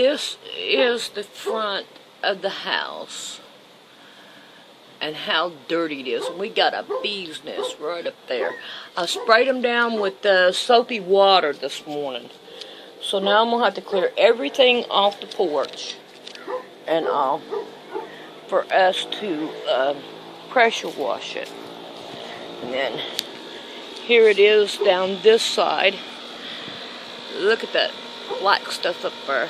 this is the front of the house. And how dirty it is. And we got a bee's nest right up there. I sprayed them down with soapy water this morning. So now I'm going to have to clear everything off the porch. And for us to pressure wash it. And then here it is down this side. Look at that black stuff up there.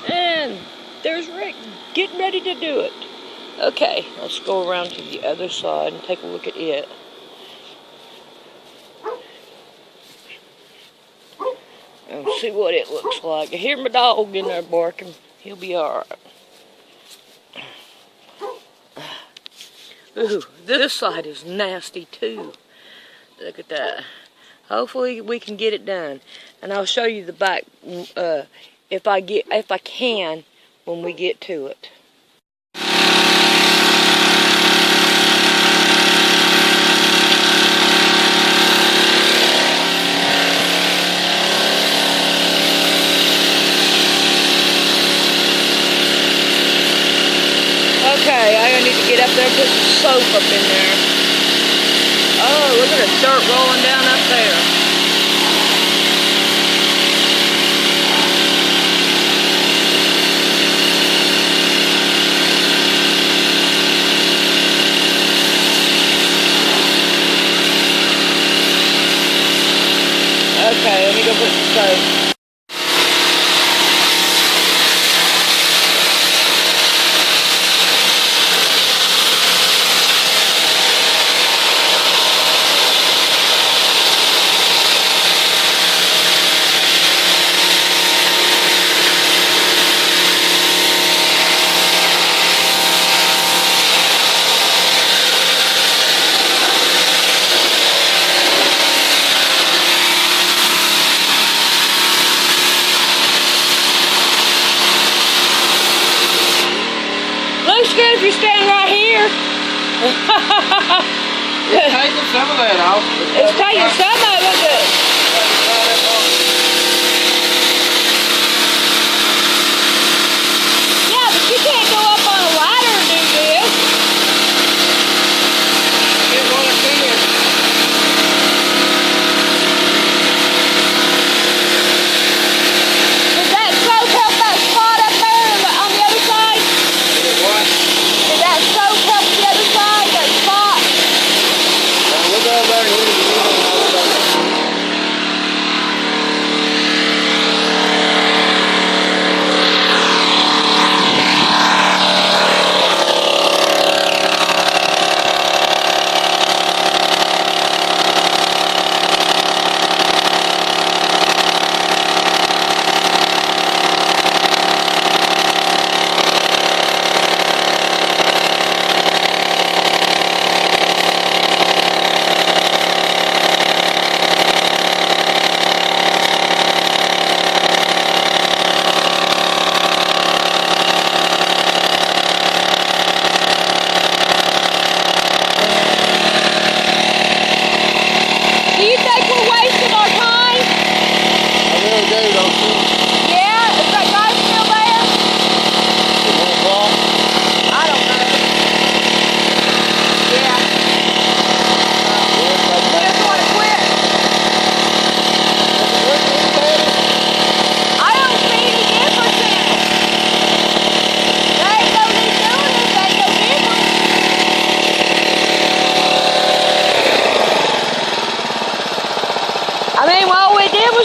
And there's Rick getting ready to do it. Okay, let's go around to the other side and take a look at it. And see what it looks like. I hear my dog in there barking. He'll be alright. Ooh, this side is nasty too. Look at that. Hopefully we can get it done. And I'll show you the back if I can when we get to it. Okay, I need to get up there and put some soap up in there. Oh, look at the dirt rolling down up there. Okay, let me go put some soap. Good if you stand right here. It's taking some of that off. It's taking some of it, but... Yeah, but you can't go up on a ladder and do this. Get what I can. Does that soap help that spot up there on the other side? What? Did that soap help the other side, that spot? Look over there and look at the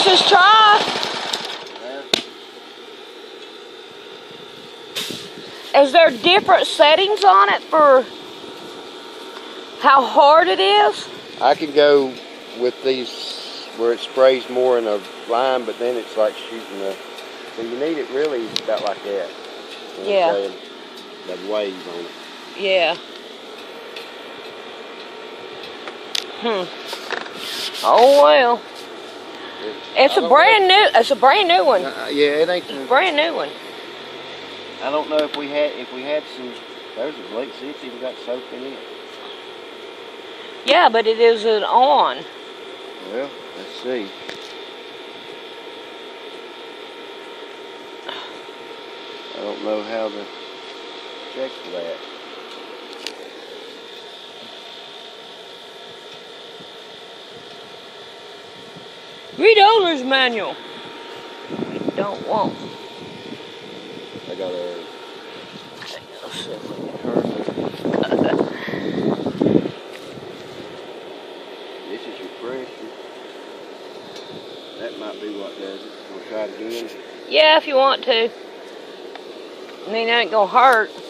Just try. Is there different settings on it for how hard it is? I can go with these where it sprays more in a line, but then it's like shooting a... So you need it really about like that. You know yeah. That wave on it. Yeah. Oh well. It's a brand new one. Yeah, it ain't. It's a brand new one. I don't know if we had some. There's a Blake. See if it's even got soap in it. Yeah, but it isn't on. Well, let's see. I don't know how to check for that. Read owner's manual. We don't want. I gotta see if I can turn this is your pressure. That might be what does it. We'll try it again. Yeah, if you want to. I mean, it ain't gonna hurt. No.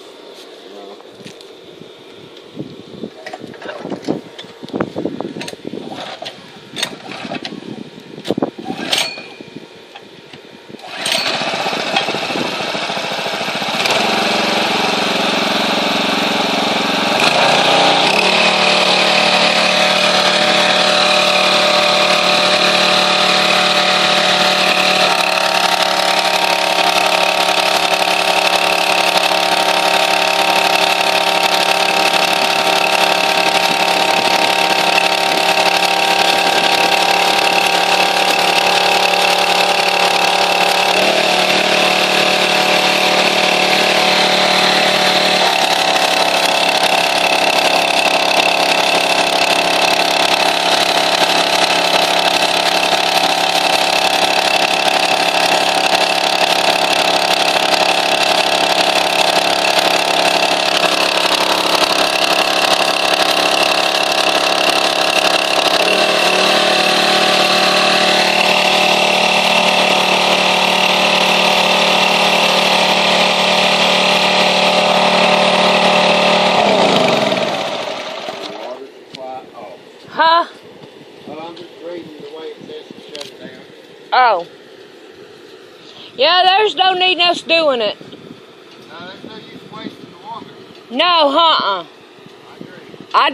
Huh? Well, I'm just reading the way it says to shut it down. Oh. Yeah, there's no need in us doing it. No, there's no use wasting the water. No, I agree. I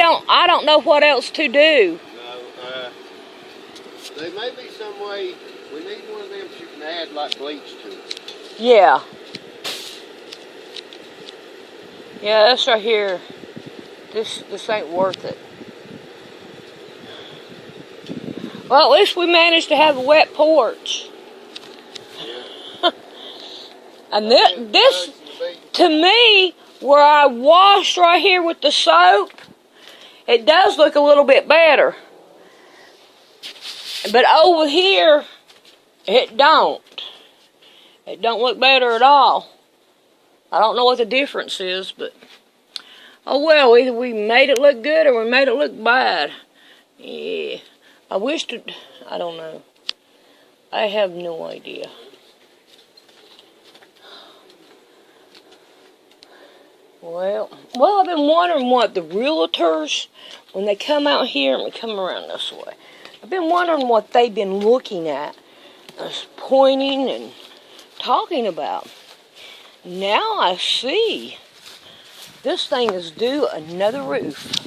don't know what else to do. No, there may be some way. We need one of them you can add like bleach to it. Yeah. Yeah, this right here. This ain't worth it. Well, at least we managed to have a wet porch. Yeah. And this, to me, where I washed right here with the soap, it does look a little bit better. But over here, it don't. It don't look better at all. I don't know what the difference is, but oh well, either we made it look good or we made it look bad. Yeah. I wished it, I don't know. I have no idea. Well, I've been wondering what the realtors, when they come out here and we come around this way, I've been wondering what they've been looking at, pointing and talking about. Now I see. This thing is due another roof.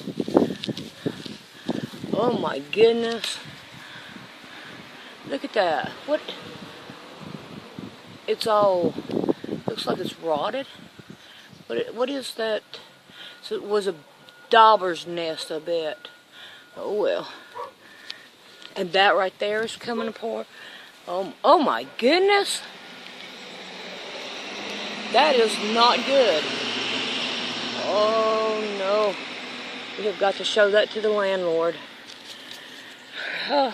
Oh my goodness. Look at that. What? It's all, looks like it's rotted. What is that? So it was a dauber's nest, I bet. Oh well. And that right there is coming apart. Oh my goodness. That is not good. Oh no. We have got to show that to the landlord. I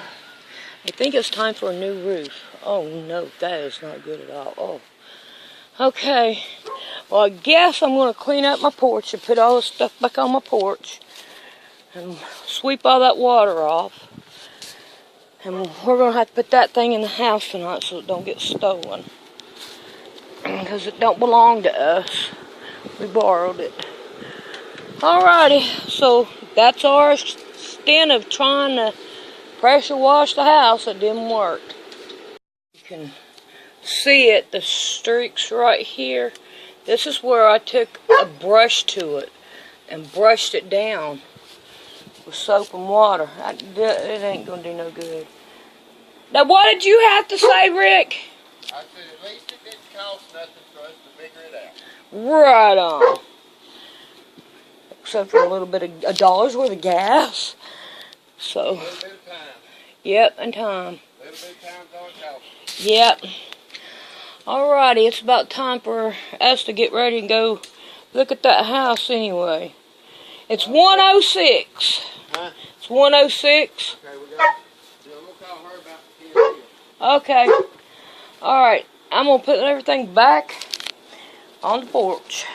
think it's time for a new roof. Oh no, that is not good at all. Oh. Okay. Well, I guess I'm going to clean up my porch and put all the stuff back on my porch. And sweep all that water off. And we're going to have to put that thing in the house tonight so it don't get stolen. Because it don't belong to us. We borrowed it. Alrighty, so that's our stint of trying to pressure wash the house. It didn't work. You can see it, the streaks right here. This is where I took a brush to it and brushed it down with soap and water. It ain't gonna do no good. Now, what did you have to say, Rick? I said at least it didn't cost nothing for us to figure it out. Right on. Except for a little bit of $1 worth of gas. So. A little bit of time. Yep, and time. A little bit of time's all it costs. Yep. Alrighty, it's about time for us to get ready and go look at that house anyway. It's 106. Huh? It's 106. Okay, we got. I'm gonna call her about the PSP. Okay. Alright, I'm gonna put everything back on the porch.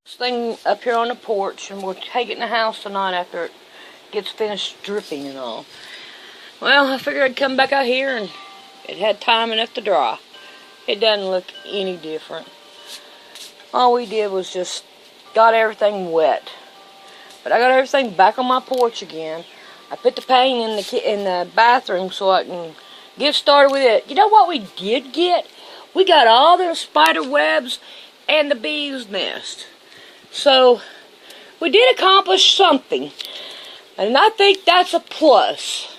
This thing up here on the porch, and we'll take it in the house tonight after it gets finished dripping and all. Well, I figured I'd come back out here and it had time enough to dry. It doesn't look any different. All we did was just got everything wet. But I got everything back on my porch again. I put the paint in the bathroom so I can get started with it. You know what we did get? We got all the spider webs and the bee's nest. So we did accomplish something. And I think that's a plus.